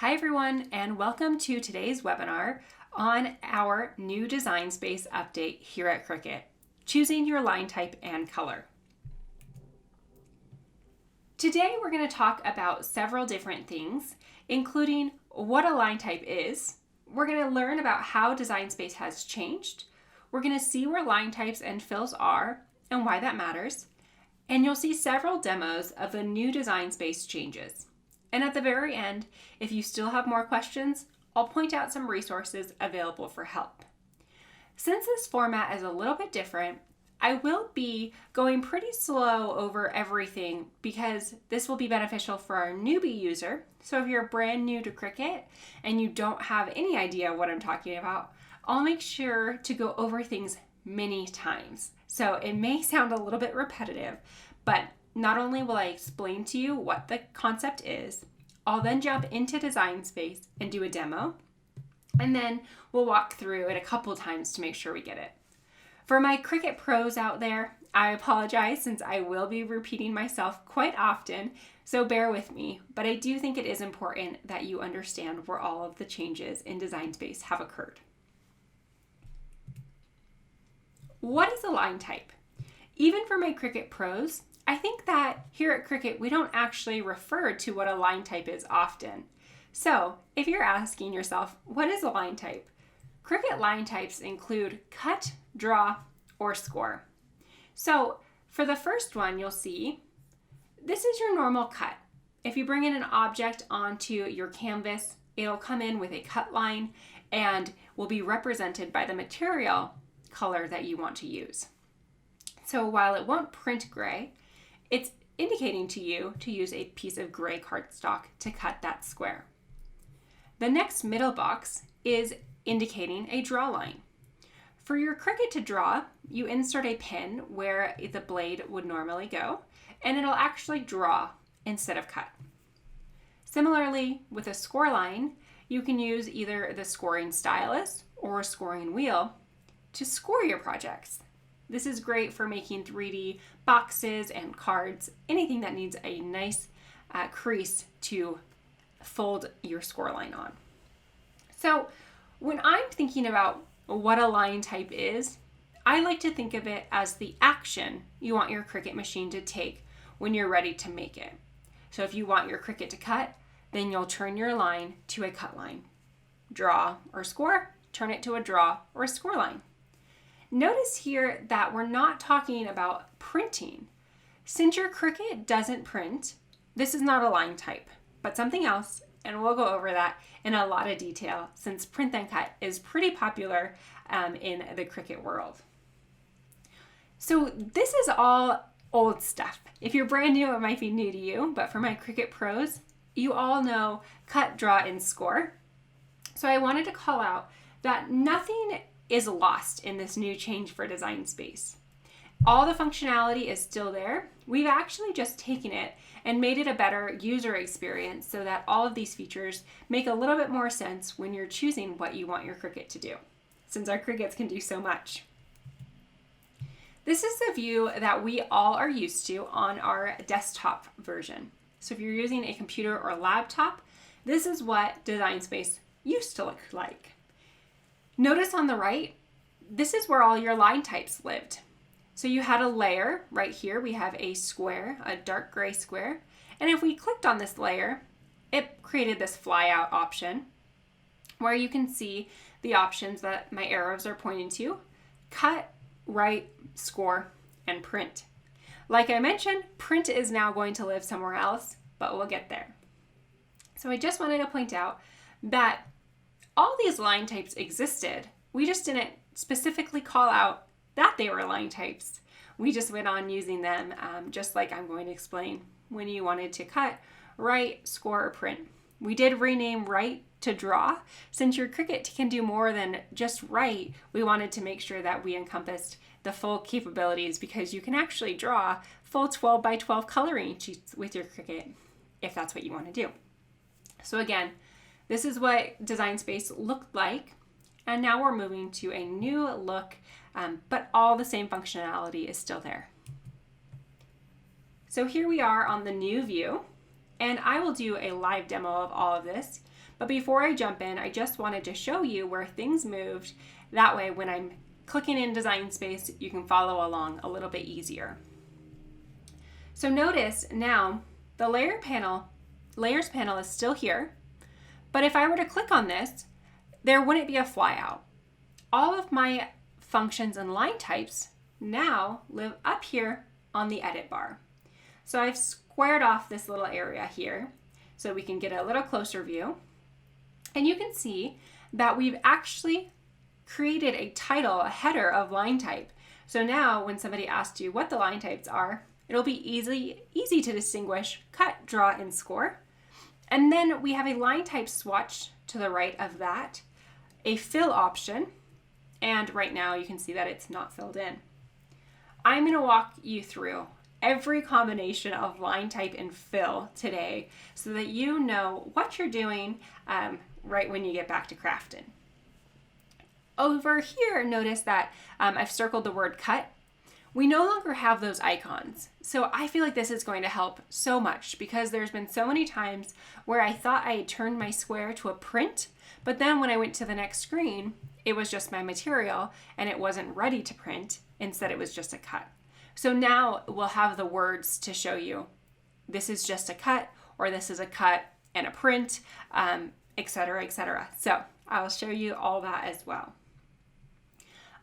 Hi everyone, and welcome to today's webinar on our new design space update here at Cricut, choosing your line type and color. Today we're going to talk about several different things, including what a line type is. We're going to learn about how design space has changed. We're going to see where line types and fills are and why that matters. And you'll see several demos of the new design space changes. And at the very end, if you still have more questions, I'll point out some resources available for help. Since this format is a little bit different, I will be going pretty slow over everything because this will be beneficial for our newbie user. So if you're brand new to Cricut and you don't have any idea what I'm talking about, I'll make sure to go over things many times. So it may sound a little bit repetitive, but not only will I explain to you what the concept is, I'll then jump into design space and do a demo, and then we'll walk through it a couple times to make sure we get it. For my Cricut pros out there, I apologize since I will be repeating myself quite often, so bear with me, but I do think it is important that you understand where all of the changes in design space have occurred. What is a line type? Even for my Cricut pros, I think that here at Cricut, we don't actually refer to what a line type is often. So if you're asking yourself, what is a line type? Cricut line types include cut, draw, or score. So for the first one, you'll see this is your normal cut. If you bring in an object onto your canvas, it'll come in with a cut line and will be represented by the material color that you want to use. So while it won't print gray, it's indicating to you to use a piece of gray cardstock to cut that square. The next middle box is indicating a draw line. For your Cricut to draw, you insert a pin where the blade would normally go, and it'll actually draw instead of cut. Similarly, with a score line, you can use either the scoring stylus or a scoring wheel to score your projects. This is great for making 3D boxes and cards, anything that needs a nice crease to fold your score line on. So when I'm thinking about what a line type is, I like to think of it as the action you want your Cricut machine to take when you're ready to make it. So if you want your Cricut to cut, then you'll turn your line to a cut line. Draw or score, turn it to a draw or a score line. Notice here that we're not talking about printing. Since your Cricut doesn't print, this is not a line type, but something else, and we'll go over that in a lot of detail since print and cut is pretty popular in the Cricut world. So this is all old stuff. If you're brand new, it might be new to you, but for my Cricut pros, you all know cut, draw, and score. So I wanted to call out that nothing is lost in this new change for design space. All the functionality is still there. We've actually just taken it and made it a better user experience so that all of these features make a little bit more sense when you're choosing what you want your Cricut to do, since our Cricuts can do so much. This is the view that we all are used to on our desktop version. So if you're using a computer or laptop, this is what design space used to look like. Notice on the right, this is where all your line types lived. So you had a layer right here. We have a square, a dark gray square. And if we clicked on this layer, it created this flyout option where you can see the options that my arrows are pointing to: cut, write, score, and print. Like I mentioned, print is now going to live somewhere else, but we'll get there. So I just wanted to point out that all these line types existed. We just didn't specifically call out that they were line types. We just went on using them just like I'm going to explain when you wanted to cut, write, score, or print. We did rename write to draw. Since your Cricut can do more than just write, we wanted to make sure that we encompassed the full capabilities because you can actually draw full 12 by 12 coloring sheets with your Cricut if that's what you want to do. So again, this is what design space looked like, and now we're moving to a new look, but all the same functionality is still there. So here we are on the new view, and I will do a live demo of all of this, But before I jump in, I just wanted to show you where things moved. That way, when I'm clicking in Design Space, you can follow along a little bit easier. So notice now the layers panel is still here, but if I were to click on this, there wouldn't be a flyout. All of my functions and line types now live up here on the edit bar. So I've squared off this little area here so we can get a little closer view. And you can see that we've actually created a title, a header of line type. So now when somebody asks you what the line types are, it'll be easy to distinguish cut, draw, and score. And then we have a line type swatch to the right of that, a fill option, and right now you can see that it's not filled in. I'm going to walk you through every combination of line type and fill today so that you know what you're doing right when you get back to crafting. Over here, notice that I've circled the word cut. We no longer have those icons. So I feel like this is going to help so much because there's been so many times where I thought I had turned my square to a print, but then when I went to the next screen, it was just my material and it wasn't ready to print. Instead, it was just a cut. So now we'll have the words to show you this is just a cut, or this is a cut and a print, etc., etc. So I'll show you all that as well.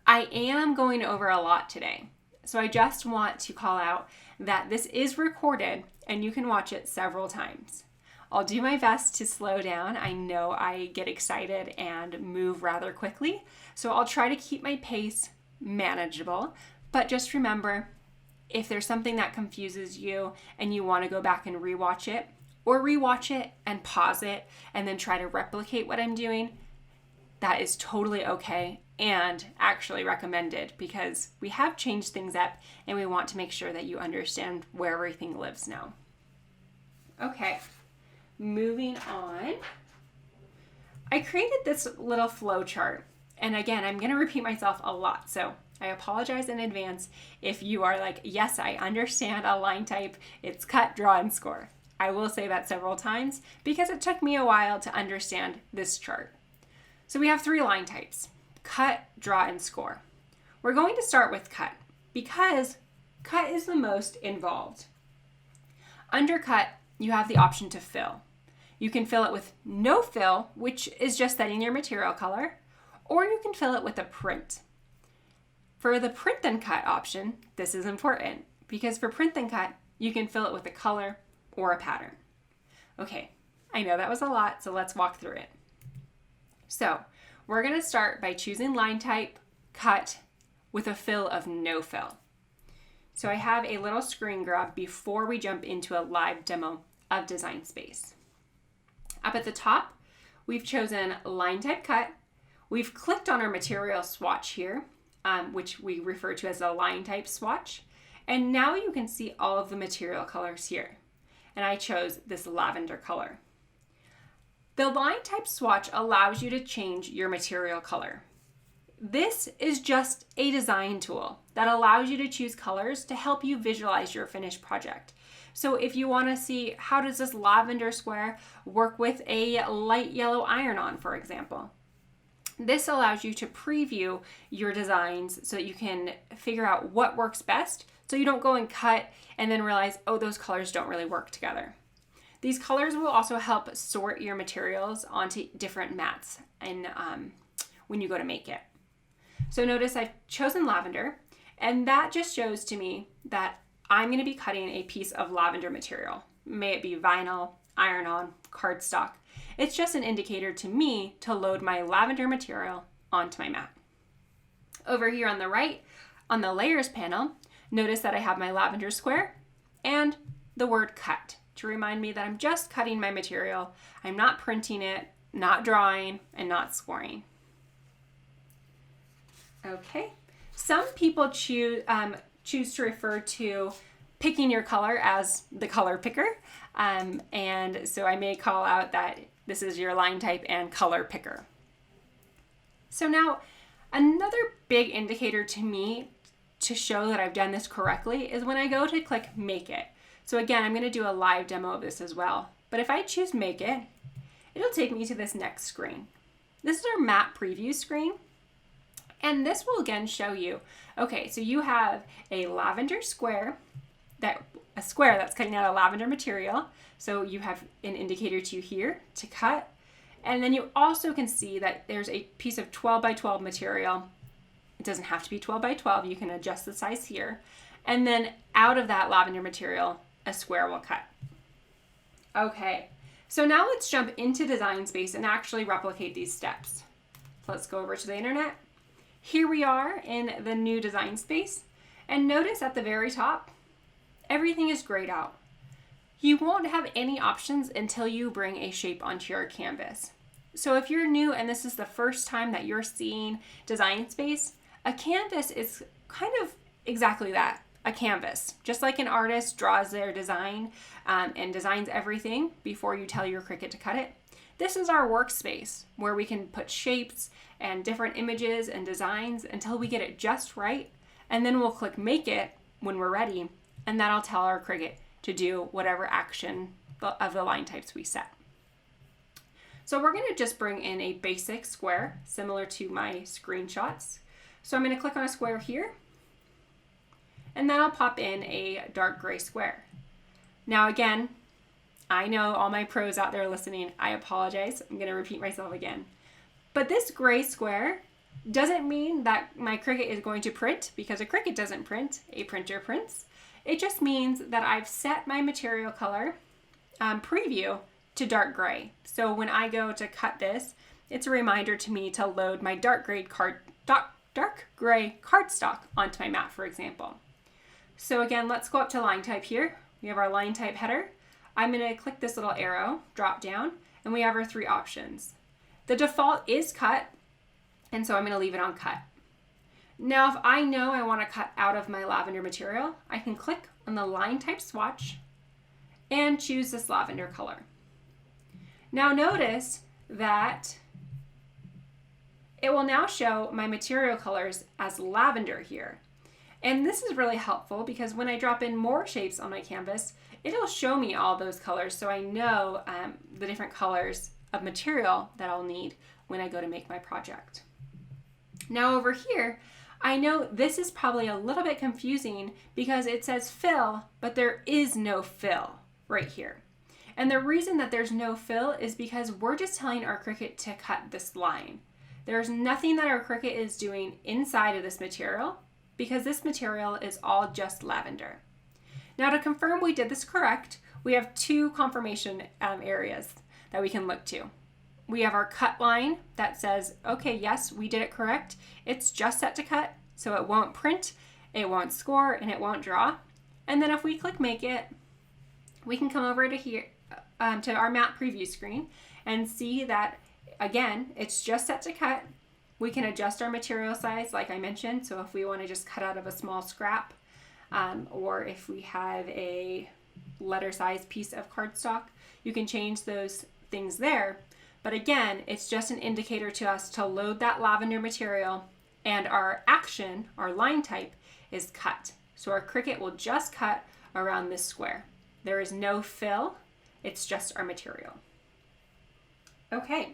I am going over a lot today. So I just want to call out that this is recorded and you can watch it several times. I'll do my best to slow down. I know I get excited and move rather quickly, so I'll try to keep my pace manageable. But just remember, if there's something that confuses you and you want to go back and rewatch it, or rewatch it and pause it and then try to replicate what I'm doing, that is totally okay and actually recommended because we have changed things up and we want to make sure that you understand where everything lives now. Okay, moving on. I created this little flow chart, and again, I'm going to repeat myself a lot, so I apologize in advance if you are like, yes, I understand a line type, it's cut, draw, and score. I will say that several times because it took me a while to understand this chart. So we have 3 line types: cut, draw, and score. We're going to start with cut because cut is the most involved. Under cut, you have the option to fill. You can fill it with no fill, which is just setting your material color, or you can fill it with a print. For the print and cut option, this is important because for print and cut, you can fill it with a color or a pattern. Okay, I know that was a lot, so let's walk through it. So we're going to start by choosing line type, cut, with a fill of no fill. So I have a little screen grab before we jump into a live demo of Design Space. Up at the top, we've chosen line type cut. We've clicked on our material swatch here, which we refer to as a line type swatch. And now you can see all of the material colors here. And I chose this lavender color. The line type swatch allows you to change your material color. This is just a design tool that allows you to choose colors to help you visualize your finished project. So if you want to see how does this lavender square work with a light yellow iron-on, for example, this allows you to preview your designs so that you can figure out what works best so you don't go and cut and then realize, oh, those colors don't really work together. These colors will also help sort your materials onto different mats and when you go to make it. So notice I've chosen lavender, and that just shows to me that I'm going to be cutting a piece of lavender material. May it be vinyl, iron-on, cardstock. It's just an indicator to me to load my lavender material onto my mat. Over here on the right, on the layers panel, notice that I have my lavender square and the word cut to remind me that I'm just cutting my material. I'm not printing it, not drawing, and not scoring. Okay, some people choose to refer to picking your color as the color picker. And so I may call out that this is your line type and color picker. So now another big indicator to me to show that I've done this correctly is when I go to click make it. So again, I'm going to do a live demo of this as well. But if I choose make it, it'll take me to this next screen. This is our map preview screen. And this will again show you, okay, so you have a lavender square, a square that's cutting out a lavender material. So you have an indicator to here to cut. And then you also can see that there's a piece of 12 by 12 material. It doesn't have to be 12 by 12. You can adjust the size here. And then out of that lavender material, a square will cut. Okay, so now let's jump into Design Space and actually replicate these steps. Let's go over to the internet. Here we are in the new Design Space. And notice at the very top, everything is grayed out. You won't have any options until you bring a shape onto your canvas. So if you're new and this is the first time that you're seeing Design Space, a canvas is kind of exactly that, a canvas. Just like an artist draws their design and designs everything before you tell your Cricut to cut it. This is our workspace where we can put shapes and different images and designs until we get it just right. And then we'll click Make It when we're ready, and that'll tell our Cricut to do whatever action of the line types we set. So we're going to just bring in a basic square similar to my screenshots. So I'm going to click on a square here, and then I'll pop in a dark gray square. Now again, I know all my pros out there listening, I apologize. I'm going to repeat myself again. But this gray square doesn't mean that my Cricut is going to print, because a Cricut doesn't print, a printer prints. It just means that I've set my material color preview to dark gray. So when I go to cut this, it's a reminder to me to load my dark gray cardstock onto my mat, for example. So again, let's go up to Linetype here. We have our Linetype header. I'm going to click this little arrow, drop down, and we have our three options. The default is cut, and so I'm going to leave it on cut. Now, if I know I want to cut out of my lavender material, I can click on the Linetype swatch and choose this lavender color. Now notice that it will now show my material colors as lavender here. And this is really helpful because when I drop in more shapes on my canvas, it'll show me all those colors so I know the different colors of material that I'll need when I go to make my project. Now over here, I know this is probably a little bit confusing because it says fill, but there is no fill right here. And the reason that there's no fill is because we're just telling our Cricut to cut this line. There's nothing that our Cricut is doing inside of this material because this material is all just lavender. Now to confirm we did this correct, we have two confirmation areas that we can look to. We have our cut line that says, okay, yes, we did it correct. It's just set to cut, so it won't print, it won't score, and it won't draw. And then if we click Make It, we can come over to here, to our map preview screen and see that, again, it's just set to cut. We can adjust our material size, like I mentioned. So if we want to just cut out of a small scrap, or if we have a letter size piece of cardstock, you can change those things there. But again, it's just an indicator to us to load that lavender material, and our action, our line type, is cut. So our Cricut will just cut around this square. There is no fill, it's just our material. Okay,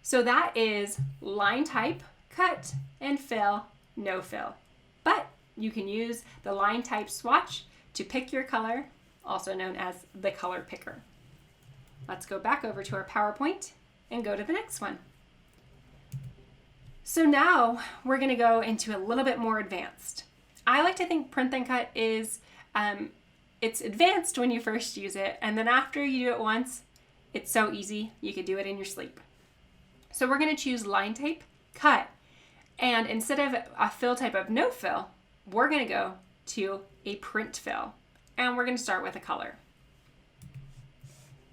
so that is line type, cut, and fill, no fill. But you can use the line type swatch to pick your color, also known as the color picker. Let's go back over to our PowerPoint and go to the next one. So now we're going to go into a little bit more advanced. I like to think print then cut is it's advanced when you first use it, and then after you do it once, it's so easy you could do it in your sleep. So we're going to choose line type, cut, and instead of a fill type of no fill, we're going to go to a print fill, and we're going to start with a color.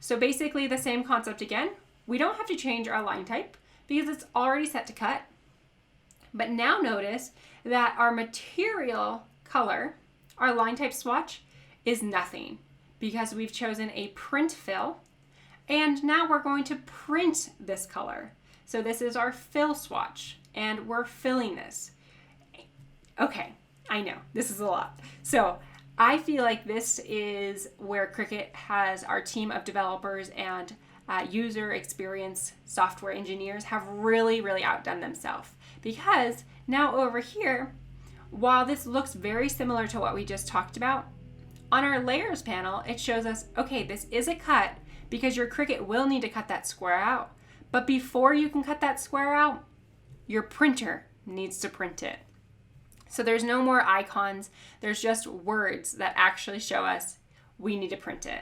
So basically the same concept again. We don't have to change our line type because it's already set to cut. But now notice that our material color, our line type swatch, is nothing because we've chosen a print fill. And now we're going to print this color. So this is our fill swatch and we're filling this. Okay, I know this is a lot. So I feel like this is where Cricut has our team of developers and user experience software engineers have really, really outdone themselves, because now over here, while this looks very similar to what we just talked about, on our layers panel, it shows us, okay, this is a cut because your Cricut will need to cut that square out. But before you can cut that square out, your printer needs to print it. So there's no more icons, there's just words that actually show us we need to print it.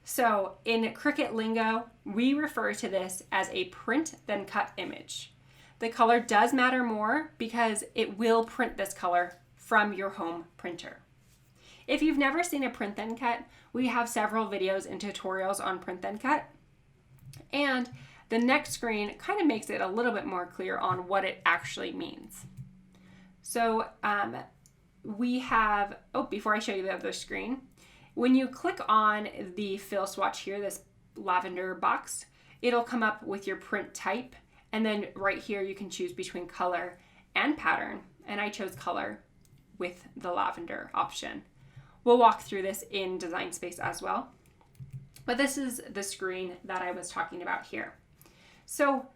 So in Cricut lingo, we refer to this as a print then cut image. The color does matter more because it will print this color from your home printer. If you've never seen a print then cut, we have several videos and tutorials on print then cut. And the next screen kind of makes it a little bit more clear on what it actually means. So we have, before I show you the other screen, when you click on the fill swatch here, this lavender box, it'll come up with your print type. And then right here, you can choose between color and pattern. And I chose color with the lavender option. We'll walk through this in Design Space as well. But this is the screen that I was talking about here. So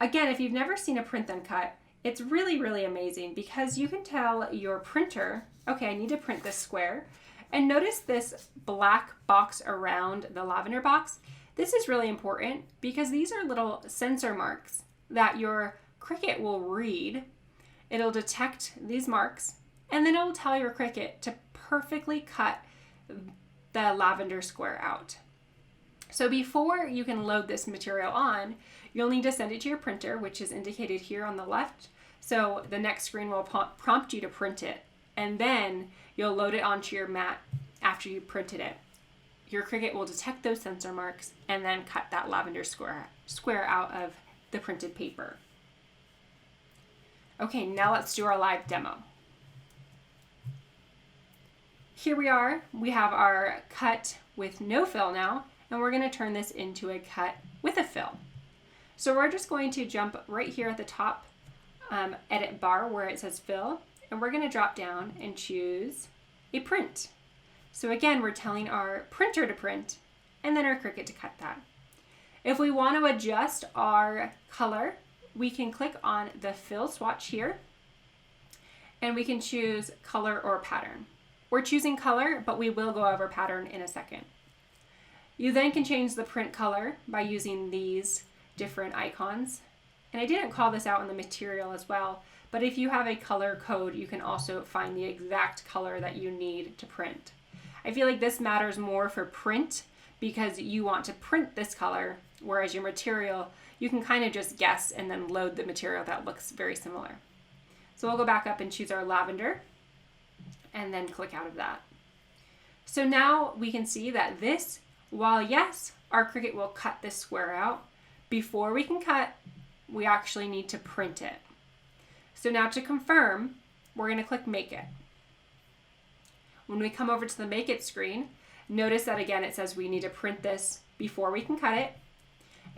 again, if you've never seen a print then cut, it's really, really amazing because you can tell your printer, okay, I need to print this square. And notice this black box around the lavender box. This is really important because these are little sensor marks that your Cricut will read. It'll detect these marks, and then it'll tell your Cricut to perfectly cut the lavender square out. So before you can load this material on, you'll need to send it to your printer, which is indicated here on the left. So the next screen will prompt you to print it, and then you'll load it onto your mat after you printed it. Your Cricut will detect those sensor marks and then cut that lavender square out of the printed paper. Okay, now let's do our live demo. Here we are. We have our cut with no fill now, and we're going to turn this into a cut with a fill. So we're just going to jump right here at the top edit bar where it says fill, and we're going to drop down and choose a print. So again, we're telling our printer to print and then our Cricut to cut that. If we want to adjust our color, we can click on the fill swatch here and we can choose color or pattern. We're choosing color, but we will go over pattern in a second. You then can change the print color by using these different icons. And I didn't call this out in the material as well, but if you have a color code, you can also find the exact color that you need to print. I feel like this matters more for print because you want to print this color, whereas your material, you can kind of just guess and then load the material that looks very similar. So we'll go back up and choose our lavender and then click out of that. So now we can see that this, while yes, our Cricut will cut this square out, before we can cut, we actually need to print it. So now to confirm, we're going to click Make It. When we come over to the Make It screen, notice that again it says we need to print this before we can cut it.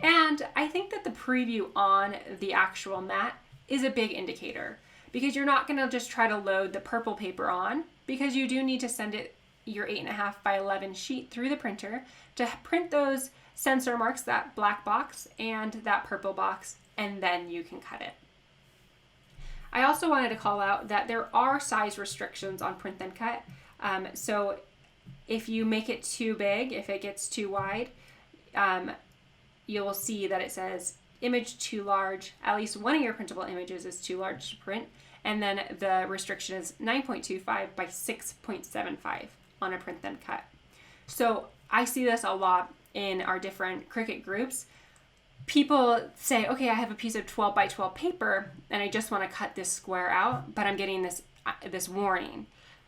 And I think that the preview on the actual mat is a big indicator because you're not going to just try to load the purple paper on because you do need to send it your 8.5 by 11 sheet through the printer to print those sensor marks, that black box and that purple box, and then you can cut it. I also wanted to call out that there are size restrictions on print then cut. So if you make it too big, if it gets too wide, you'll see that it says image too large. At least one of your printable images is too large to print. And then the restriction is 9.25 by 6.75 on a print then cut. So I see this a lot in our different Cricut groups. People say, okay, I have a piece of 12 by 12 paper and I just want to cut this square out, but I'm getting this warning.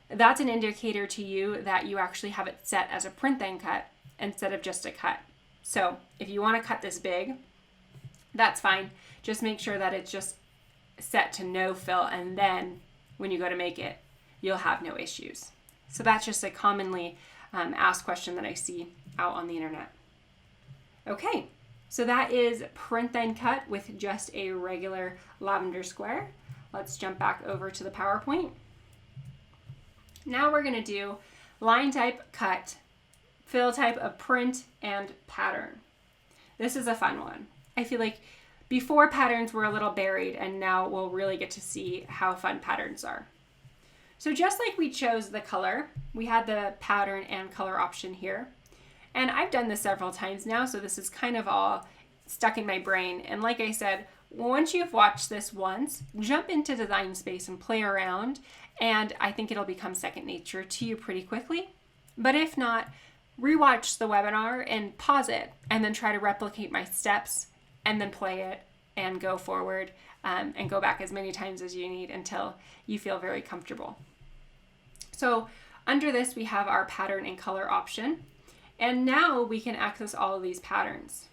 That's an indicator to you that you actually have it set as a print then cut instead of just a cut. So if you want to cut this big, that's fine. Just make sure that it's just set to no fill, and then when you go to make it, you'll have no issues. So that's just a commonly asked question that I see out on the internet. Okay, so that is print then cut with just a regular lavender square. Let's jump back over to the PowerPoint. Now we're going to do line type cut, fill type of print, and pattern. This is a fun one. I feel like before patterns were a little buried, and now we'll really get to see how fun patterns are. So just like we chose the color, we had the pattern and color option here. And I've done this several times now, so this is kind of all stuck in my brain. And like I said, once you've watched this once, jump into Design Space and play around, and I think it'll become second nature to you pretty quickly. But if not, rewatch the webinar and pause it, and then try to replicate my steps, and then play it and go forward, and go back as many times as you need until you feel very comfortable. So under this, we have our pattern and color option. And now we can access all of these patterns.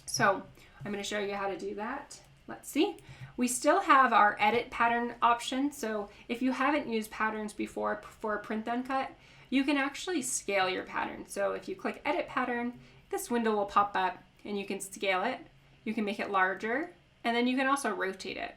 So I'm going to show you how to do that. Let's see. We still have our edit pattern option. So if you haven't used patterns before for print then cut, you can actually scale your pattern. So if you click edit pattern, this window will pop up and you can scale it. You can make it larger, and then you can also rotate it.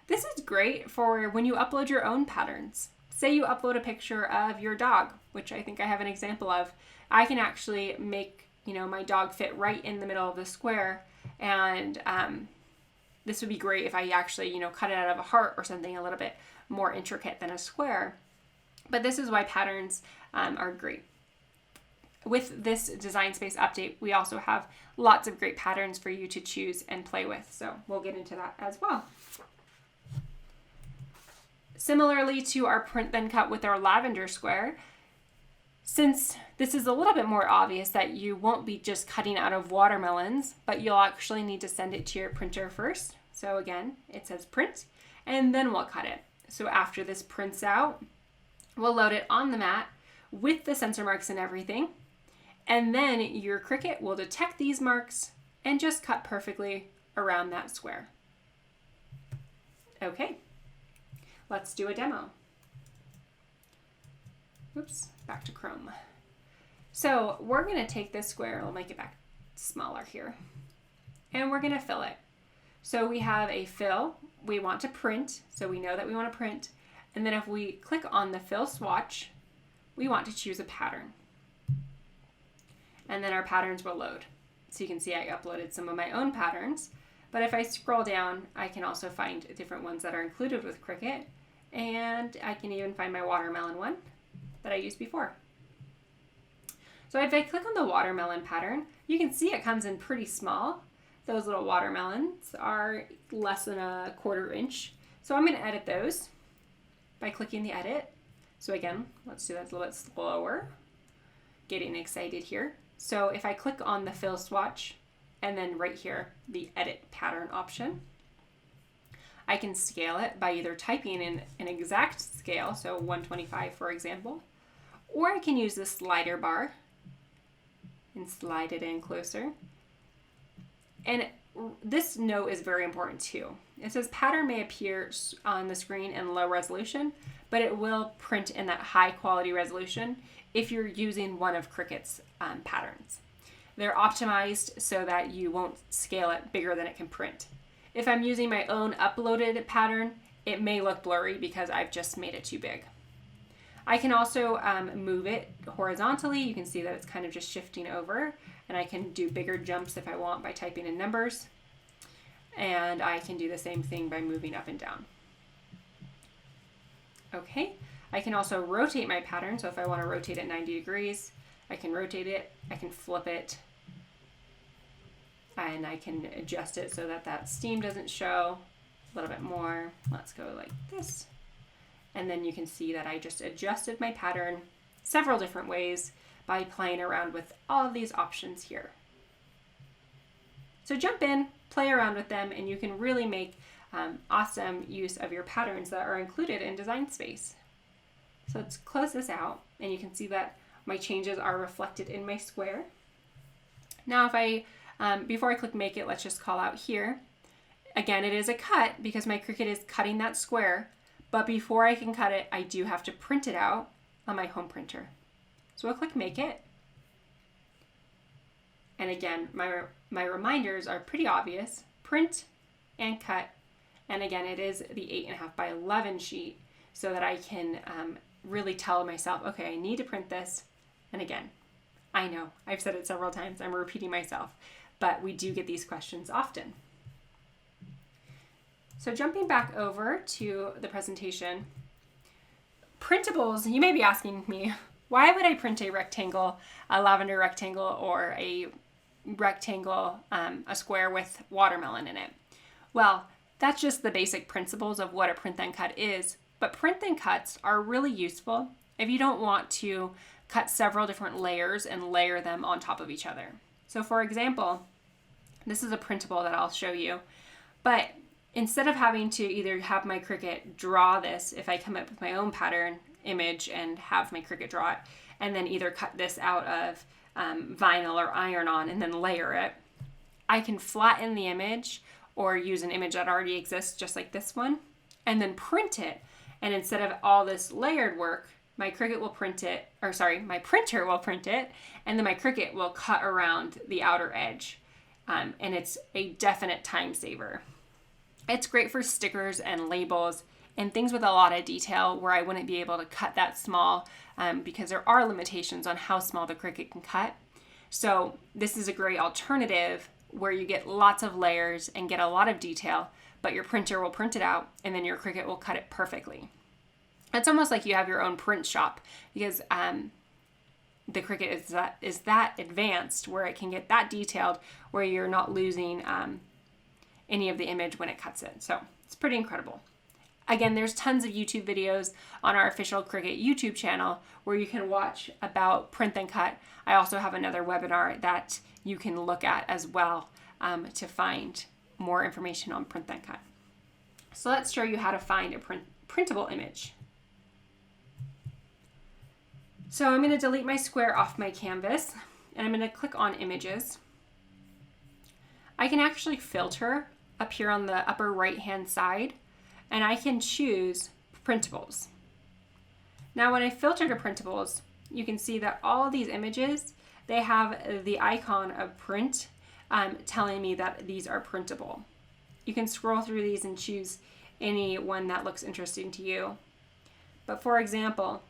This is great for when you upload your own patterns. Say you upload a picture of your dog, which I think I have an example of. I can actually make, my dog fit right in the middle of the square, and this would be great if I actually, cut it out of a heart or something a little bit more intricate than a square. But this is why patterns are great. With this Design Space update, we also have lots of great patterns for you to choose and play with. So we'll get into that as well. Similarly to our print then cut with our lavender square, since this is a little bit more obvious that you won't be just cutting out of watermelons, but you'll actually need to send it to your printer first. So again, it says print, and then we'll cut it. So after this prints out, we'll load it on the mat with the sensor marks and everything. And then your Cricut will detect these marks and just cut perfectly around that square. Okay, let's do a demo. Oops, back to Chrome. So we're gonna take this square, we'll make it back smaller here, and we're gonna fill it. So we have a fill, we want to print, so we know that we want to print. And then if we click on the fill swatch, we want to choose a pattern. And then our patterns will load. So you can see I uploaded some of my own patterns, but if I scroll down, I can also find different ones that are included with Cricut, and I can even find my watermelon one that I used before. So if I click on the watermelon pattern, you can see it comes in pretty small. Those little watermelons are less than a 1/4 inch. So I'm going to edit those by clicking the edit. So again, let's do that a little bit slower. Getting excited here. So if I click on the fill swatch and then right here, the edit pattern option, I can scale it by either typing in an exact scale, so 125 for example, or I can use the slider bar and slide it in closer. And this note is very important too. It says pattern may appear on the screen in low resolution, but it will print in that high quality resolution if you're using one of Cricut's patterns. They're optimized so that you won't scale it bigger than it can print. If I'm using my own uploaded pattern, it may look blurry because I've just made it too big. I can also move it horizontally. You can see that it's kind of just shifting over, and I can do bigger jumps if I want by typing in numbers. And I can do the same thing by moving up and down. Okay, I can also rotate my pattern. So if I want to rotate it 90 degrees, I can rotate it, I can flip it, and I can adjust it so that that steam doesn't show a little bit more. Let's go like this. And then you can see that I just adjusted my pattern several different ways by playing around with all of these options here. So jump in, play around with them, and you can really make awesome use of your patterns that are included in Design Space. So let's close this out, and you can see that my changes are reflected in my square. Now if I, before I click make it, let's just call out here. Again, it is a cut because my Cricut is cutting that square, but before I can cut it, I do have to print it out on my home printer. So I'll click make it. And again, my reminders are pretty obvious. Print and cut. And again, it is the 8.5 by 11 sheet so that I can really tell myself, okay, I need to print this. And again, I know I've said it several times, I'm repeating myself, but we do get these questions often. So jumping back over to the presentation, printables, you may be asking me, why would I print a rectangle, a lavender rectangle, or a rectangle, a square with watermelon in it? Well, that's just the basic principles of what a print then cut is, but print then cuts are really useful if you don't want to cut several different layers and layer them on top of each other. So for example, this is a printable that I'll show you, but instead of having to either have my Cricut draw this, if I come up with my own pattern image and have my Cricut draw it, and then either cut this out of vinyl or iron-on and then layer it, I can flatten the image or use an image that already exists just like this one, and then print it. And instead of all this layered work, my Cricut will print it, or sorry, my printer will print it, and then my Cricut will cut around the outer edge. And it's a definite time saver. It's great for stickers and labels and things with a lot of detail where I wouldn't be able to cut that small because there are limitations on how small the Cricut can cut. So this is a great alternative where you get lots of layers and get a lot of detail, but your printer will print it out and then your Cricut will cut it perfectly. It's almost like you have your own print shop because the Cricut is that advanced where it can get that detailed where you're not losing any of the image when it cuts it. So it's pretty incredible. Again, there's tons of YouTube videos on our official Cricut YouTube channel where you can watch about print then cut. I also have another webinar that you can look at as well to find more information on print then cut. So let's show you how to find a printable image. So I'm going to delete my square off my canvas and I'm going to click on images. I can actually filter up here on the upper right hand side and I can choose printables. Now when I filter to printables, you can see that all of these images, they have the icon of print telling me that these are printable. You can scroll through these and choose any one that looks interesting to you. But for example,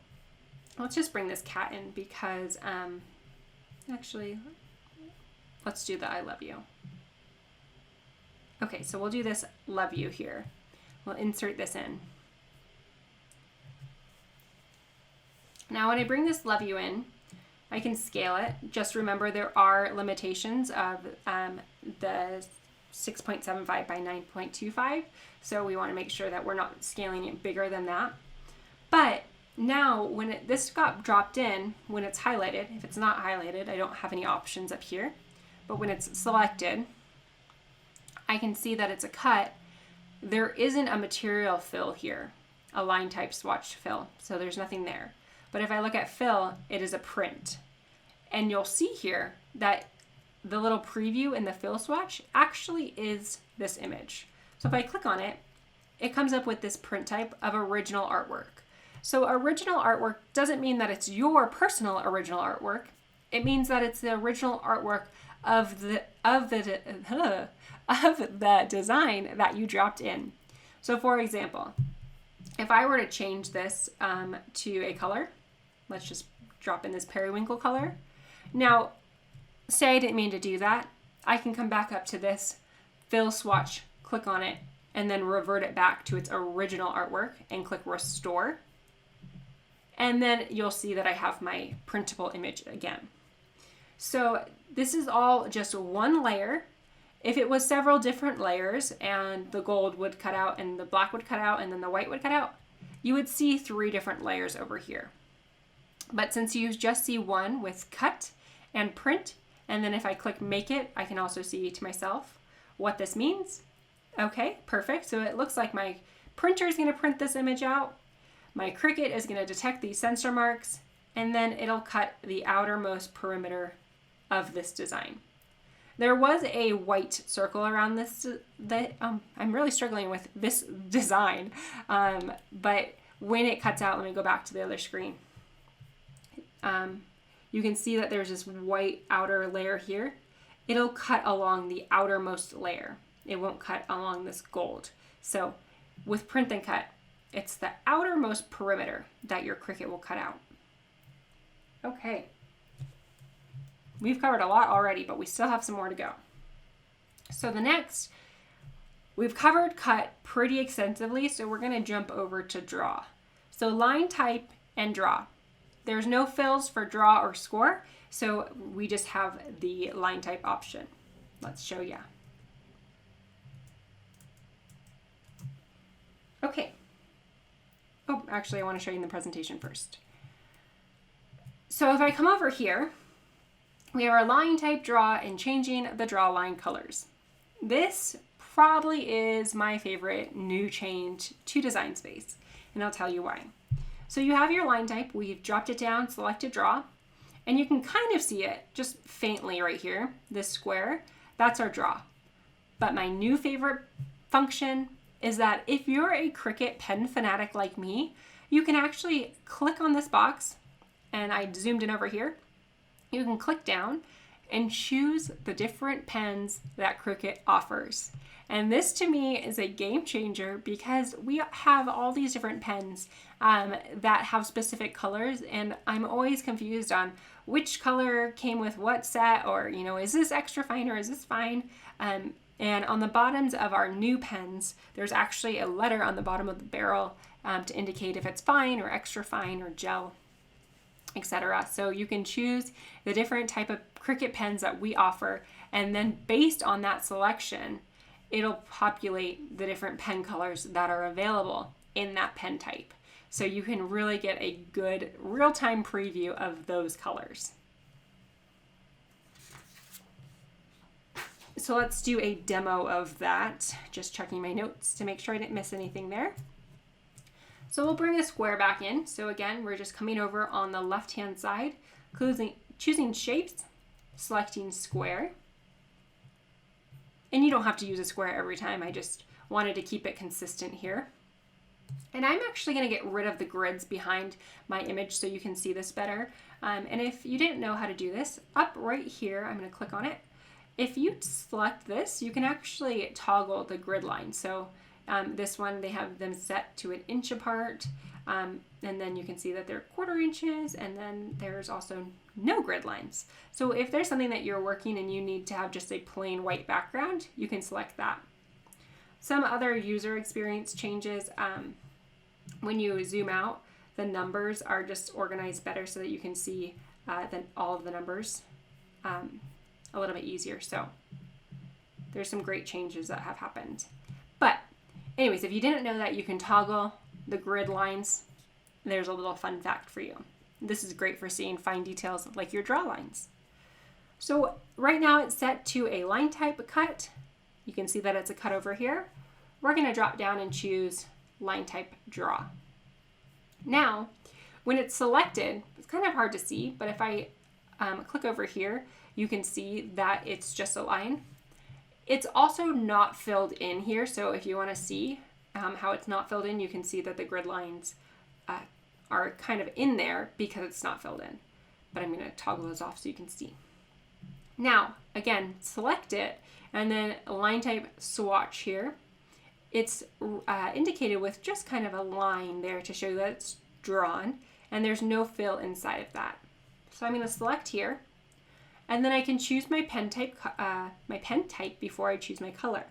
let's just bring this cat in because actually, let's do the I love you. Okay, so we'll do this love you here. We'll insert this in. Now when I bring this love you in, I can scale it. Just remember there are limitations of the 6.75 by 9.25. So we want to make sure that we're not scaling it bigger than that. But now when this got dropped in, when it's highlighted, if it's not highlighted, I don't have any options up here. But when it's selected, I can see that it's a cut. There isn't a material fill here, a Linetype swatch fill, so there's nothing there. But if I look at fill, it is a print. And you'll see here that the little preview in the fill swatch actually is this image. So if I click on it, it comes up with this print type of original artwork. So original artwork doesn't mean that it's your personal original artwork. It means that it's the original artwork of the design that you dropped in. So for example, if I were to change this to a color, let's just drop in this periwinkle color. Now, say I didn't mean to do that. I can come back up to this fill swatch, click on it, and then revert it back to its original artwork and click restore. And then you'll see that I have my printable image again. So this is all just one layer. If it was several different layers and the gold would cut out and the black would cut out and then the white would cut out, you would see 3 different layers over here. But since you just see one with cut and print, and then if I click make it, I can also see to myself what this means. Okay, perfect. So it looks like my printer is going to print this image out. My Cricut is going to detect these sensor marks, and then it'll cut the outermost perimeter of this design. There was a white circle around this, I'm really struggling with this design, but when it cuts out, let me go back to the other screen. You can see that there's this white outer layer here. It'll cut along the outermost layer. It won't cut along this gold. So with print and cut, it's the outermost perimeter that your Cricut will cut out. Okay. We've covered a lot already, but we still have some more to go. So the next, we've covered cut pretty extensively, so we're going to jump over to draw. So line type and draw. There's no fills for draw or score, so we just have the line type option. Let's show you. Okay. Oh, actually, I want to show you in the presentation first. So if I come over here, we have our line type draw and changing the draw line colors. This probably is my favorite new change to Design Space, and I'll tell you why. So you have your line type, we've dropped it down, selected draw, and you can kind of see it just faintly right here, this square, that's our draw. But my new favorite function is that if you're a Cricut pen fanatic like me, you can actually click on this box, and I zoomed in over here. You can click down and choose the different pens that Cricut offers. And this to me is a game changer because we have all these different pens that have specific colors, and I'm always confused on which color came with what set, or, you know, is this extra fine or is this fine? And on the bottoms of our new pens, there's actually a letter on the bottom of the barrel to indicate if it's fine or extra fine or gel, etc. So you can choose the different type of Cricut pens that we offer, and then based on that selection, it'll populate the different pen colors that are available in that pen type. So you can really get a good real-time preview of those colors. So let's do a demo of that. Just checking my notes to make sure I didn't miss anything there. So we'll bring a square back in. So again, we're just coming over on the left-hand side, choosing shapes, selecting square. And you don't have to use a square every time. I just wanted to keep it consistent here. And I'm actually going to get rid of the grids behind my image so you can see this better. And if you didn't know how to do this, up right here, I'm going to click on it. If you select this, you can actually toggle the grid line. So this one, they have them set to 1 inch apart. And then you can see that they're 1/4 inches, and then there's also no grid lines. So if there's something that you're working and you need to have just a plain white background, you can select that. Some other user experience changes, when you zoom out, the numbers are just organized better so that you can see all of the numbers a little bit easier. So there's some great changes that have happened. But anyways, if you didn't know that, you can toggle the grid lines. There's a little fun fact for you. This is great for seeing fine details like your draw lines. So right now it's set to a line type cut. You can see that it's a cut over here. We're going to drop down and choose line type draw. Now, when it's selected, it's kind of hard to see, but if I click over here, you can see that it's just a line. It's also not filled in here, so if you want to see how it's not filled in, you can see that the grid lines are kind of in there because it's not filled in. But I'm going to toggle those off so you can see. Now, again, select it, and then line type swatch here. It's indicated with just kind of a line there to show that it's drawn, and there's no fill inside of that. So I'm going to select here, and then I can choose my pen type before I choose my color.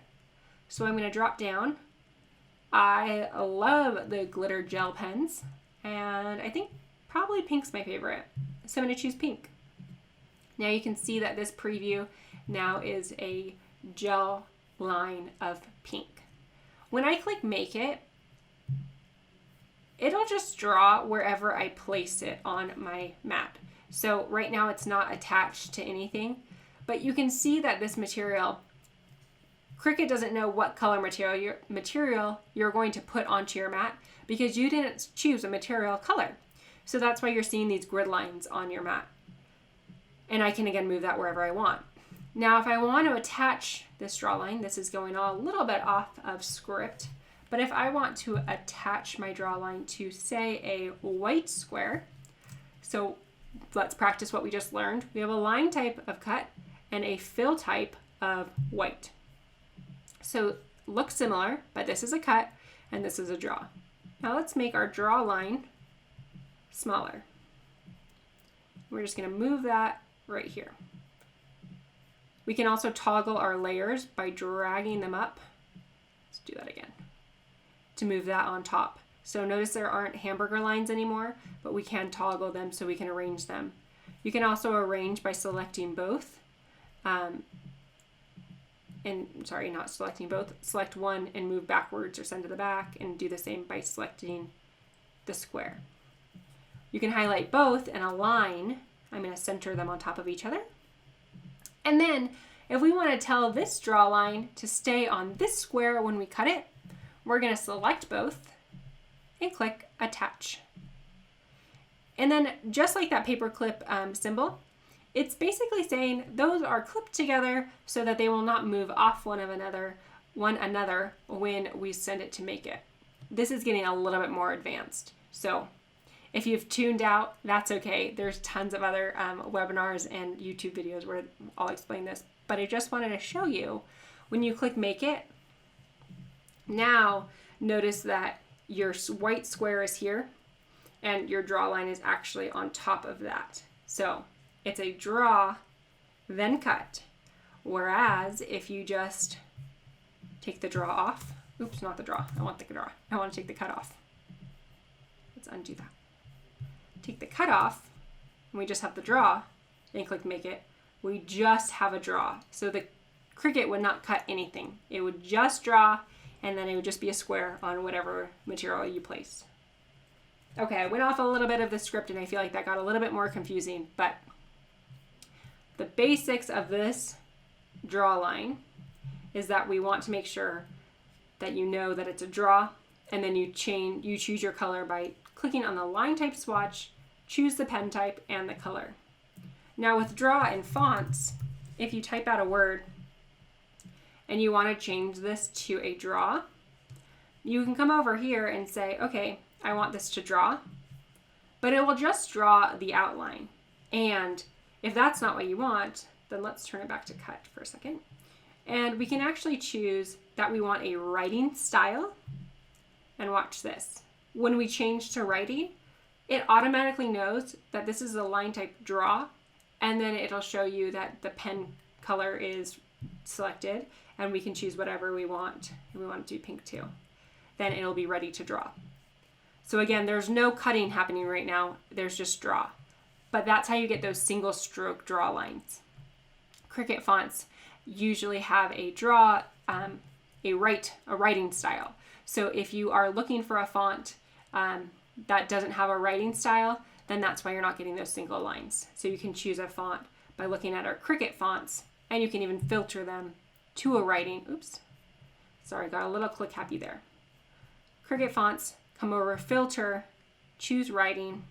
So I'm going to drop down. I love the glitter gel pens, and I think probably pink's my favorite. So I'm going to choose pink. Now you can see that this preview now is a gel line of pink. When I click make it, it'll just draw wherever I place it on my map. So right now it's not attached to anything, but you can see that this material, Cricut doesn't know what color material you're going to put onto your mat because you didn't choose a material color. So that's why you're seeing these grid lines on your mat. And I can again move that wherever I want. Now, if I want to attach this draw line, this is going a little bit off of script, but if I want to attach my draw line to, say, a white square, so let's practice what we just learned. We have a line type of cut and a fill type of white. So look similar, but this is a cut and this is a draw. Now let's make our draw line smaller. We're just going to move that right here. We can also toggle our layers by dragging them up. Let's do that again to move that on top. So notice there aren't hamburger lines anymore, but we can toggle them so we can arrange them. You can also arrange by selecting both. Not selecting both. Select one and move backwards or send to the back, and do the same by selecting the square. You can highlight both and align. I'm going to center them on top of each other. And then if we want to tell this draw line to stay on this square when we cut it, we're going to select both and click attach. And then just like that paperclip symbol, it's basically saying those are clipped together so that they will not move off one another when we send it to make it. This is getting a little bit more advanced. So if you've tuned out, that's okay. There's tons of other webinars and YouTube videos where I'll explain this. But I just wanted to show you, when you click make it, now notice that your white square is here and your draw line is actually on top of that. So it's a draw, then cut. Whereas if you just take the draw off, oops, not the draw, I want the draw. I want to take the cut off. Let's undo that. Take the cut off, and we just have the draw, and click make it. We just have a draw. So the Cricut would not cut anything. It would just draw, and then it would just be a square on whatever material you place. Okay, I went off a little bit of the script, and I feel like that got a little bit more confusing, but the basics of this draw line is that we want to make sure that you know that it's a draw, and then you choose your color by clicking on the line type swatch, choose the pen type and the color. Now with draw and fonts, if you type out a word and you want to change this to a draw, you can come over here and say, okay, I want this to draw, but it will just draw the outline. And if that's not what you want, then let's turn it back to cut for a second. And we can actually choose that we want a writing style. And watch this. When we change to writing, it automatically knows that this is a line type draw, and then it'll show you that the pen color is selected, and we can choose whatever we want. If we want it to be pink too, then it'll be ready to draw. So again, there's no cutting happening right now. There's just draw. But that's how you get those single stroke draw lines. Cricut fonts usually have a draw, a writing style. So if you are looking for a font that doesn't have a writing style, then that's why you're not getting those single lines. So you can choose a font by looking at our Cricut fonts, and you can even filter them to a writing. Oops, sorry, got a little click happy there. Cricut fonts, come over, filter, choose writing,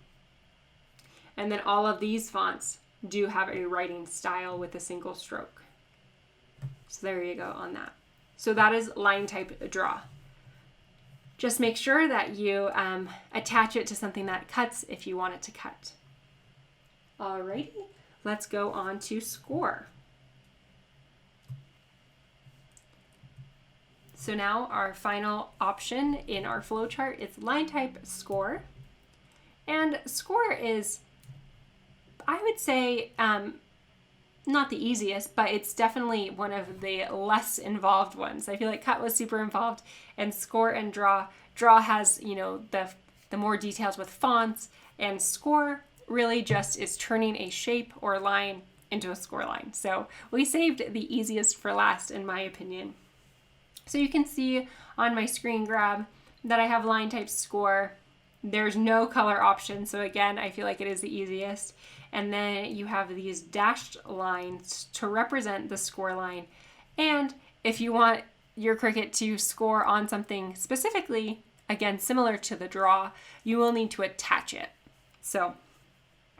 and then all of these fonts do have a writing style with a single stroke. So there you go on that. So that is line type draw. Just make sure that you attach it to something that cuts if you want it to cut. Alrighty, let's go on to score. So now our final option in our flowchart is Linetype score. And score is, I would say, not the easiest, but it's definitely one of the less involved ones. I feel like cut was super involved, and score and draw. Draw has, the more details with fonts, and score really just is turning a shape or line into a score line. So we saved the easiest for last, in my opinion. So you can see on my screen grab that I have Linetype score. There's no color option, so again, I feel like it is the easiest. And then you have these dashed lines to represent the score line. And if you want your Cricut to score on something specifically, again, similar to the draw, you will need to attach it. So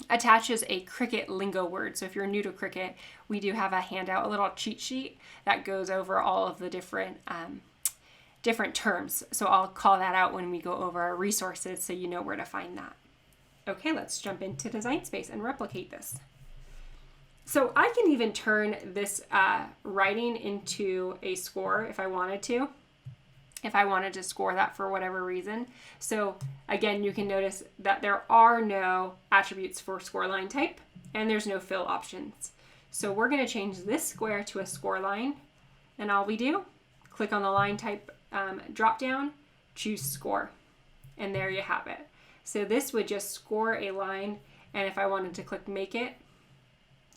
attach is a Cricut lingo word. So if you're new to Cricut, we do have a handout, a little cheat sheet that goes over all of the different terms. So I'll call that out when we go over our resources so you know where to find that. Okay, let's jump into Design Space and replicate this. So I can even turn this writing into a score if I wanted to score that for whatever reason. So again, you can notice that there are no attributes for score line type, and there's no fill options. So we're going to change this square to a score line. And all we do, click on the line type drop down, choose score. And there you have it. So this would just score a line. And if I wanted to click make it,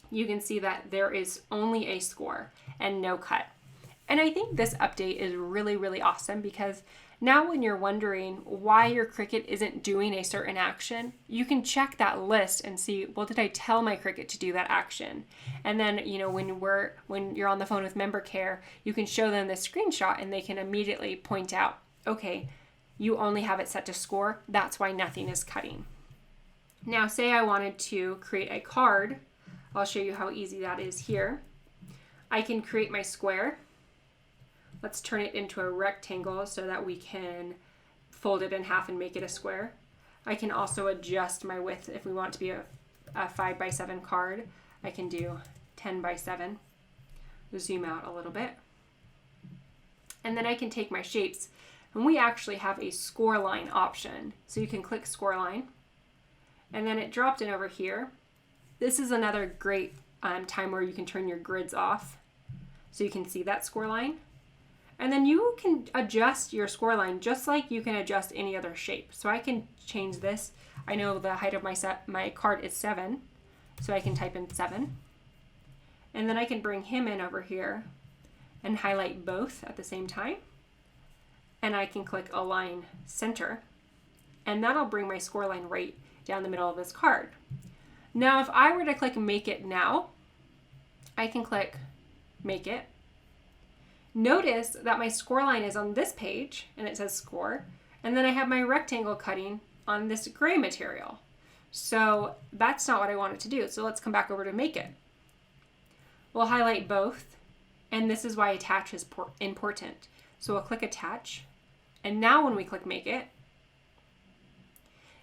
you can see that there is only a score and no cut. And I think this update is really, really awesome because now when you're wondering why your Cricut isn't doing a certain action, you can check that list and see, well, did I tell my Cricut to do that action? And then, when you're on the phone with member care, you can show them the screenshot and they can immediately point out, okay, you only have it set to score. That's why nothing is cutting. Now, say I wanted to create a card. I'll show you how easy that is here. I can create my square. Let's turn it into a rectangle so that we can fold it in half and make it a square. I can also adjust my width if we want it to be a 5x7 card. I can do 10x7. Zoom out a little bit. And then I can take my shapes, and we actually have a score line option. So you can click score line, and then it dropped in over here. This is another great time where you can turn your grids off so you can see that score line. And then you can adjust your score line just like you can adjust any other shape. So I can change this. I know the height of my card is 7, so I can type in 7. And then I can bring him in over here and highlight both at the same time. And I can click Align Center. And that'll bring my score line right down the middle of this card. Now, if I were to click Make It Now, I can click Make It. Notice that my score line is on this page and it says score, and then I have my rectangle cutting on this gray material. So that's not what I wanted to do. So let's come back over to Make It. We'll highlight both, and this is why attach is important. So we'll click attach, and now when we click Make It,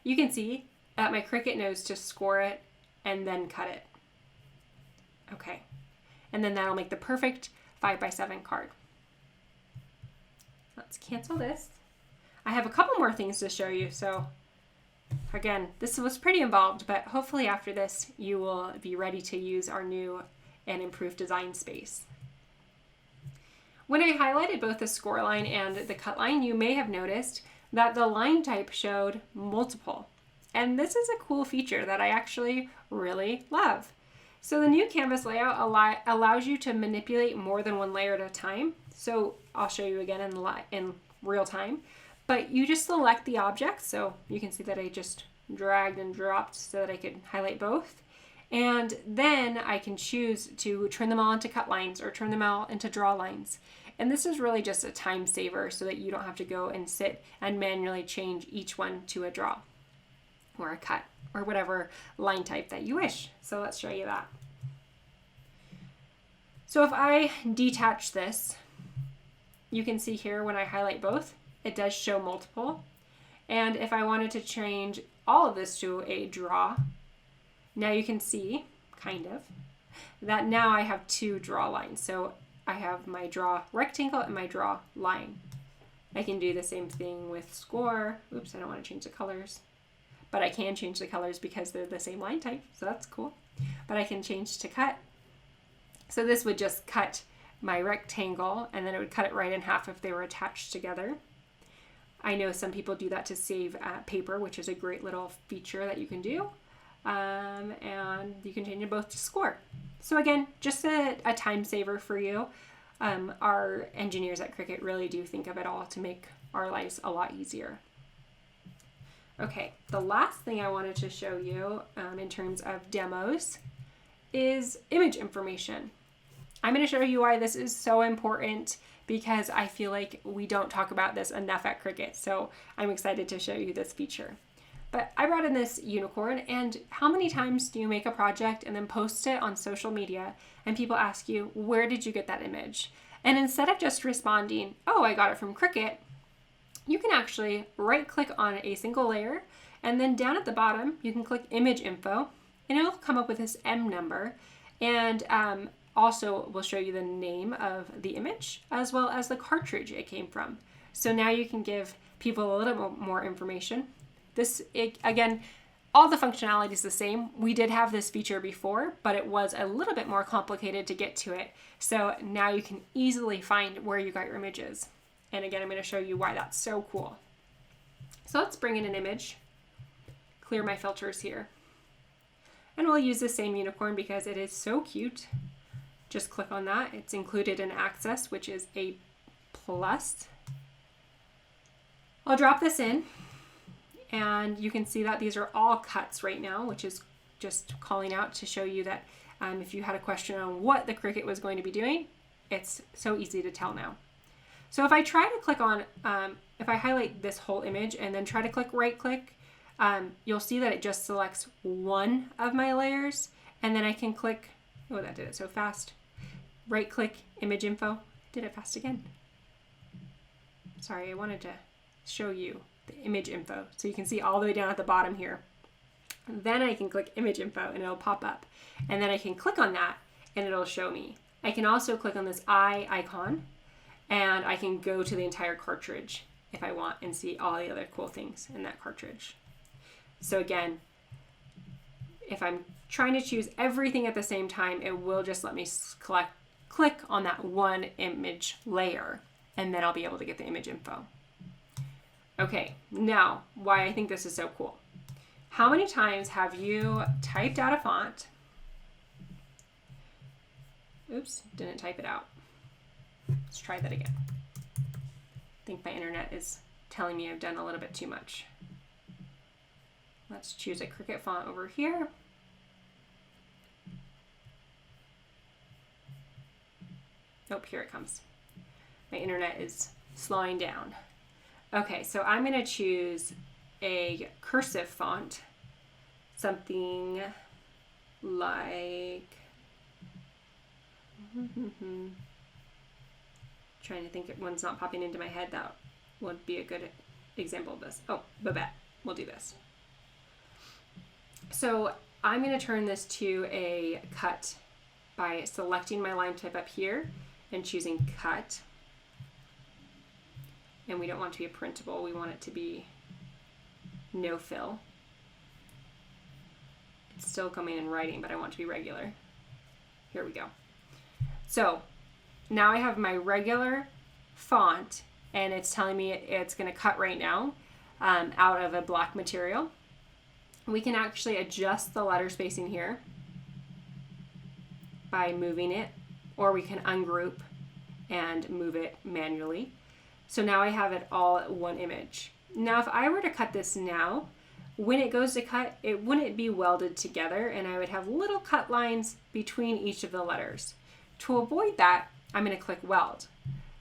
you can see that my Cricut knows to score it and then cut it. Okay, and then that'll make the perfect 5x7 card. Let's cancel this. I have a couple more things to show you. So again, this was pretty involved, but hopefully after this, you will be ready to use our new and improved design space. When I highlighted both the score line and the cut line, you may have noticed that the line type showed multiple. And this is a cool feature that I actually really love. So the new canvas layout allows you to manipulate more than one layer at a time. So I'll show you again in real time, but you just select the objects. So you can see that I just dragged and dropped so that I could highlight both. And then I can choose to turn them all into cut lines or turn them all into draw lines. And this is really just a time saver so that you don't have to go and sit and manually change each one to a draw or a cut or whatever line type that you wish. So let's show you that. So if I detach this, you can see here when I highlight both, it does show multiple. And if I wanted to change all of this to a draw, now you can see, kind of, that now I have two draw lines. So I have my draw rectangle and my draw line. I can do the same thing with score. Oops, I don't want to change the colors. But I can change the colors because they're the same line type, so that's cool. But I can change to cut. So this would just cut my rectangle, and then it would cut it right in half if they were attached together. I know some people do that to save paper, which is a great little feature that you can do. And you can change them both to score. So again, just a time saver for you. Our engineers at Cricut really do think of it all to make our lives a lot easier. Okay, the last thing I wanted to show you in terms of demos is image information. I'm going to show you why this is so important because I feel like we don't talk about this enough at Cricut. So I'm excited to show you this feature. But I brought in this unicorn, and how many times do you make a project and then post it on social media and people ask you, where did you get that image? And instead of just responding, oh, I got it from Cricut, you can actually right click on a single layer, and then down at the bottom, you can click image info, and it'll come up with this M number. And also will show you the name of the image as well as the cartridge it came from. So now you can give people a little more information. This, again, all the functionality is the same. We did have this feature before, but it was a little bit more complicated to get to it. So now you can easily find where you got your images. And again, I'm going to show you why that's so cool. So let's bring in an image, clear my filters here. And we'll use the same unicorn because it is so cute. Just click on that. It's included in Access, which is a plus. I'll drop this in. And you can see that these are all cuts right now, which is just calling out to show you that if you had a question on what the Cricut was going to be doing, it's so easy to tell now. So if I try to click on, if I highlight this whole image and then try to click right click, you'll see that it just selects one of my layers. And then I can click, oh, that did it so fast. Right click, image info, did it fast again. Sorry, I wanted to show you the image info so you can see all the way down at the bottom here. Then I can click image info and it'll pop up, and then I can click on that and it'll show me. I can also click on this eye icon and I can go to the entire cartridge if I want and see all the other cool things in that cartridge. So again, if I'm trying to choose everything at the same time, it will just let me click on that one image layer, and then I'll be able to get the image info. Okay, now why I think this is so cool. How many times have you typed out a font? Oops, didn't type it out. Let's try that again. I think my internet is telling me I've done a little bit too much. Let's choose a Cricut font over here. Nope, here it comes. My internet is slowing down. Okay, so I'm going to choose a cursive font, something like, trying to think if one's not popping into my head, that would be a good example of this. Oh, Babette, we'll do this. So I'm going to turn this to a cut by selecting my line type up here and choosing cut. And we don't want it to be a printable, we want it to be no fill. It's still coming in writing, but I want it to be regular. Here we go. So now I have my regular font and it's telling me it's going to cut right now out of a black material. We can actually adjust the letter spacing here by moving it, or we can ungroup and move it manually. So now I have it all at one image. Now if I were to cut this now, when it goes to cut, it wouldn't be welded together and I would have little cut lines between each of the letters. To avoid that, I'm going to click weld.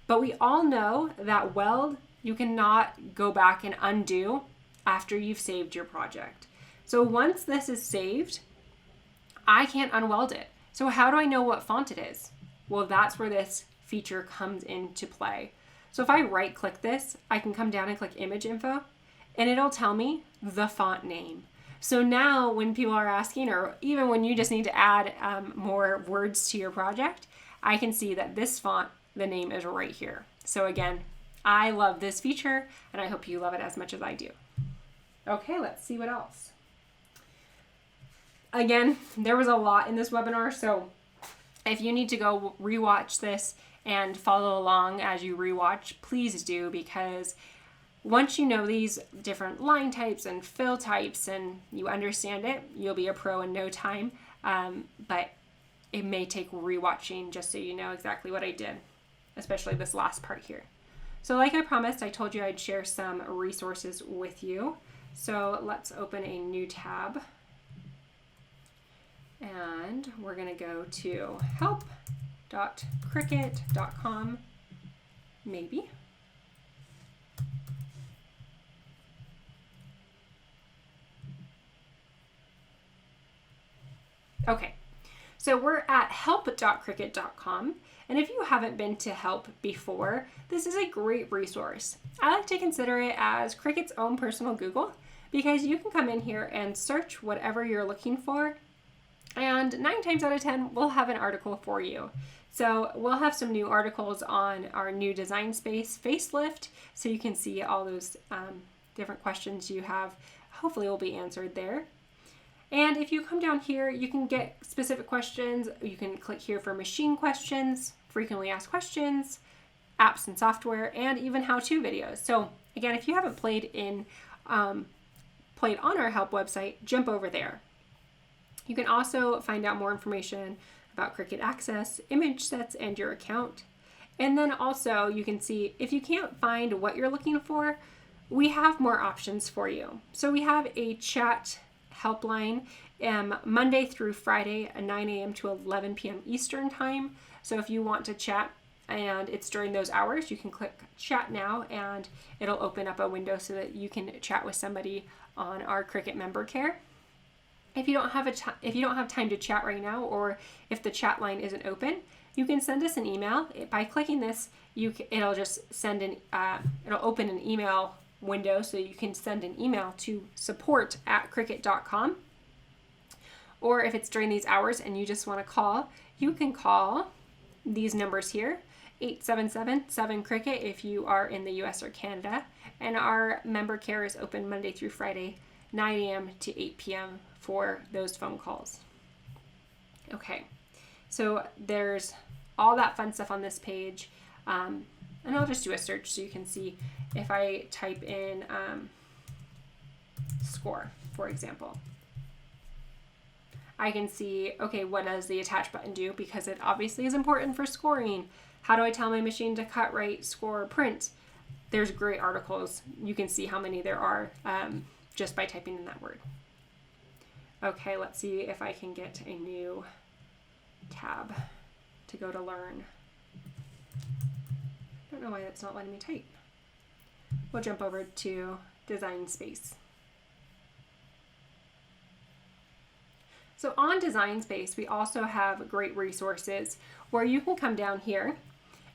But we all know that weld, you cannot go back and undo after you've saved your project. So once this is saved, I can't unweld it. So how do I know what font it is? Well, that's where this feature comes into play. So if I right click this, I can come down and click image info and it'll tell me the font name. So now when people are asking, or even when you just need to add more words to your project, I can see that this font, the name is right here. So again, I love this feature and I hope you love it as much as I do. Okay, let's see what else. Again, there was a lot in this webinar, so if you need to go rewatch this and follow along as you rewatch, please do, because once you know these different line types and fill types and you understand it, you'll be a pro in no time. But it may take rewatching just so you know exactly what I did, especially this last part here. So like I promised, I told you I'd share some resources with you. So let's open a new tab. And we're going to go to help.cricut.com, maybe. Okay, so we're at help.cricut.com. And if you haven't been to Help before, this is a great resource. I like to consider it as Cricut's own personal Google, because you can come in here and search whatever you're looking for. And 9 times out of 10, we'll have an article for you. So we'll have some new articles on our new design space facelift, so you can see all those different questions you have. Hopefully will be answered there. And if you come down here, you can get specific questions. You can click here for machine questions, frequently asked questions, apps and software, and even how-to videos. So again, if you haven't played on our help website, jump over there. You can also find out more information about Cricut Access, image sets, and your account. And then also you can see if you can't find what you're looking for, we have more options for you. So we have a chat helpline Monday through Friday at 9 a.m. to 11 p.m. Eastern time. So if you want to chat and it's during those hours, you can click chat now and it'll open up a window so that you can chat with somebody on our Cricut member care. If you don't have time to chat right now, or if the chat line isn't open, you can send us an email. By clicking this, it'll just it'll open an email window, so you can send an email to support@cricut.com. Or if it's during these hours and you just want to call, you can call these numbers here, 877-7-CRICKET if you are in the US or Canada. And our member care is open Monday through Friday, 9 a.m. to 8 p.m. for those phone calls. Okay, so there's all that fun stuff on this page. And I'll just do a search so you can see if I type in score, for example. I can see, okay, what does the attach button do? Because it obviously is important for scoring. How do I tell my machine to cut, write, score, print? There's great articles. You can see how many there are just by typing in that word. Okay, let's see if I can get a new tab to go to learn. I don't know why that's not letting me type. We'll jump over to Design Space. So on Design Space, we also have great resources where you can come down here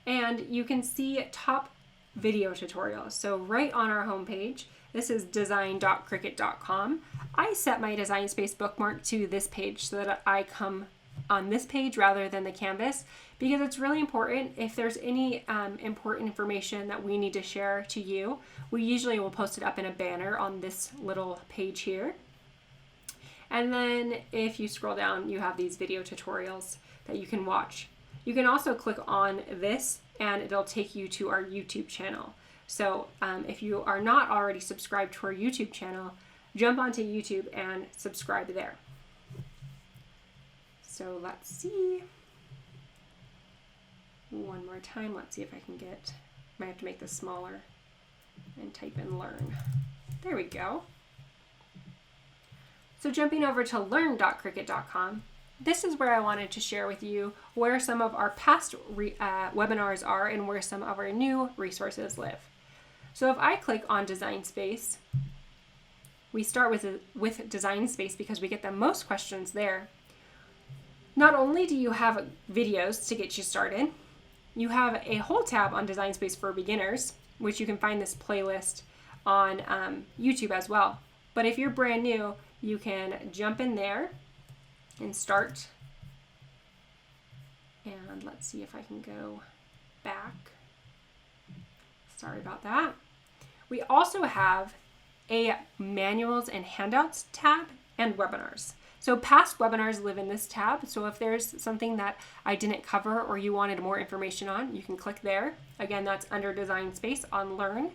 and you can see top video tutorials. So right on our homepage, this is design.cricut.com. I set my Design Space bookmark to this page so that I come on this page rather than the canvas, because it's really important. If there's any important information that we need to share to you, we usually will post it up in a banner on this little page here. And then if you scroll down, you have these video tutorials that you can watch. You can also click on this and it'll take you to our YouTube channel. So if you are not already subscribed to our YouTube channel, jump onto YouTube and subscribe there. So let's see. One more time. Let's see if I can get, might have to make this smaller and type in learn. There we go. So jumping over to learn.cricut.com, this is where I wanted to share with you where some of our past webinars are and where some of our new resources live. So if I click on Design Space, we start with Design Space because we get the most questions there. Not only do you have videos to get you started, you have a whole tab on Design Space for beginners, which you can find this playlist on YouTube as well. But if you're brand new, you can jump in there and start. And let's see if I can go back. Sorry about that. We also have a manuals and handouts tab and webinars. So past webinars live in this tab. So if there's something that I didn't cover or you wanted more information on, you can click there. Again, that's under Design Space on Learn.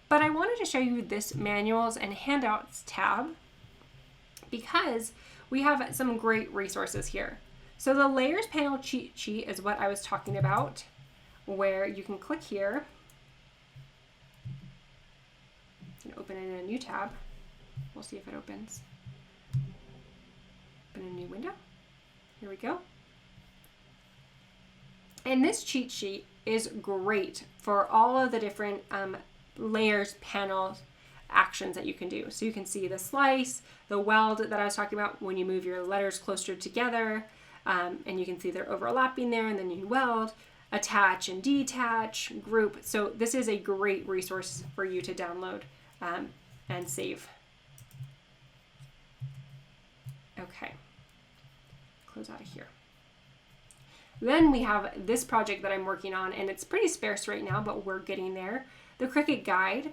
But I wanted to show you this manuals and handouts tab because we have some great resources here. So the layers panel cheat sheet is what I was talking about, where you can click here and open it in a new tab. We'll see if it opens. Open a new window. Here we go. And this cheat sheet is great for all of the different layers panel actions that you can do. So you can see the slice, the weld that I was talking about when you move your letters closer together, and you can see they're overlapping there, and then you weld, attach and detach, group. So this is a great resource for you to download and save. Okay, close out of here. Then we have this project that I'm working on, and it's pretty sparse right now, but we're getting there. The Cricut Guide.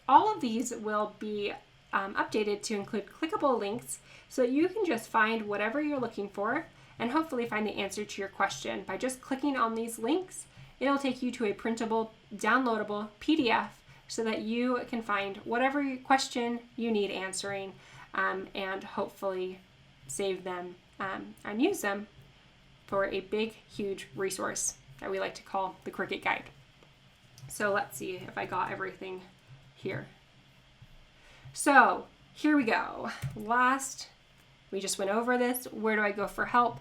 All of these will be updated to include clickable links so that you can just find whatever you're looking for and hopefully find the answer to your question. By just clicking on these links, it'll take you to a printable, downloadable PDF so that you can find whatever question you need answering and hopefully save them and use them for a big, huge resource that we like to call the Cricut Guide. So let's see if I got everything here. So here we go. We just went over this. Where do I go for help?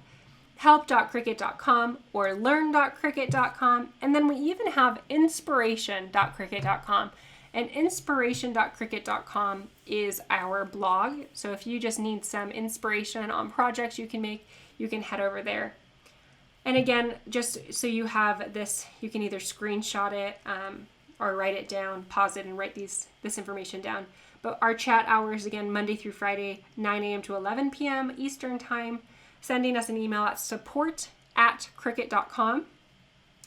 help.cricut.com or learn.cricut.com. And then we even have inspiration.cricut.com. And inspiration.cricut.com is our blog. So if you just need some inspiration on projects you can make, you can head over there. And again, just so you have this, you can either screenshot it or write it down, pause it, and write this information down. But our chat hours, again, Monday through Friday, 9 a.m. to 11 p.m. Eastern Time. Sending us an email at support@cricut.com.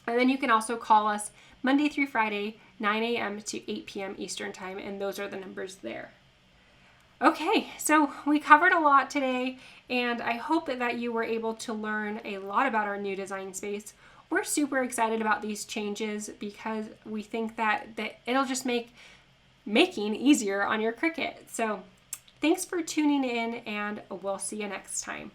And then you can also call us Monday through Friday, 9 a.m. to 8 p.m. Eastern Time, and those are the numbers there. Okay, so we covered a lot today, and I hope that you were able to learn a lot about our new design space. We're super excited about these changes because we think that it'll just make making easier on your Cricut. So thanks for tuning in, and we'll see you next time.